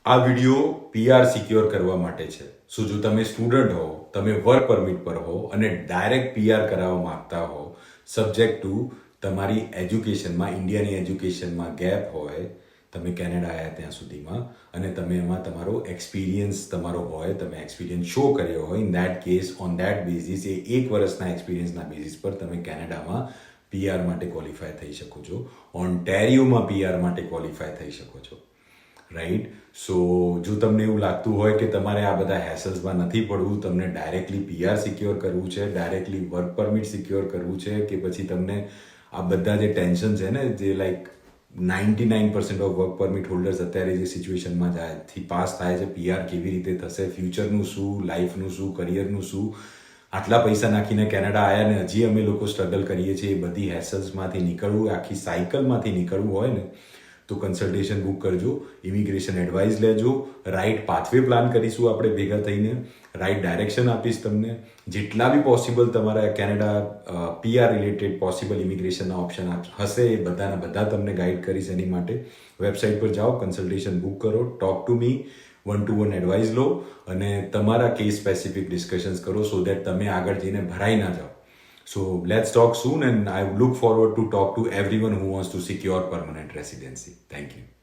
આ video PR secure કરવા માટે છે. સો જો તમે સ્ટુડન્ટ હો, તમે વર્ક પરમિટ પર હો અને ડાયરેક્ટ PR કરાવવા માંગતા હો, સબ્જેક્ટ ટુ તમારી એજ્યુકેશનમાં, ઇન્ડિયાની એજ્યુકેશનમાં ગેપ હોય, તમે કેનેડા આવ્યા ત્યાં સુધીમાં, અને તમે એમાં તમારો એક્સપિરિયન્સ તમારો હોય, તમે એક્સપિરિયન્સ શો કર્યો હોય, in that case on that basis, એ 1 વર્ષના એક્સપિરિયન્સના બેઝિસ પર તમે કેનેડામાં PR માટે ક્વોલિફાય થઈ શકો છો. ઓન્ટેરિયોમાં PR માટે ક્વોલિફાય થઈ શકો છો. રાઈટ. સો જો તમને એવું લાગતું હોય કે તમારે આ બધા હેસલ્સમાં નથી પડવું, તમને ડાયરેક્ટલી PR સિક્યોર કરવું છે, ડાયરેક્ટલી વર્ક પરમિટ સિક્યોર કરવું છે, કે પછી તમને આ બધા જે ટેન્શન છે ને, જે like 99% of work permit holders અત્યારે જે સિચ્યુએશનમાં પાસ થાય છે, PR કેવી રીતે થશે, ફ્યુચરનું શું, લાઈફનું શું, કરિયરનું શું, આટલા પૈસા નાખીને કેનેડા આવ્યા ને હજી અમે લોકો સ્ટ્રગલ કરીએ છીએ, એ બધી હેસલ્સમાંથી નીકળવું, આખી સાયકલમાંથી નીકળવું હોય ને, તો કન્સલ્ટેશન બુક કરજો, ઇમિગ્રેશન એડવાઇસ લેજો, રાઇટ પાથવે પ્લાન કરીશું આપણે ભેગા થઈને, રાઇટ ડાયરેક્શન આપીશ તમને, જેટલા બી પોસિબલ તમારા કેનેડા PR રિલેટેડ પોસિબલ ઇમિગ્રેશનના ઓપ્શન હશે એ બધાના બધા તમને ગાઈડ કરીશ. એની માટે વેબસાઇટ પર જાઓ, કન્સલ્ટેશન બુક કરો, talk to me, 1-to-1 advice લો અને તમારા કેસ સ્પેસિફિક ડિસ્કશન્સ કરો, સો દેટ તમે આગળ જઈને ભરાઈ ના જાઓ. So let's talk soon, and I look forward to talk to everyone who wants to secure permanent residency. Thank you.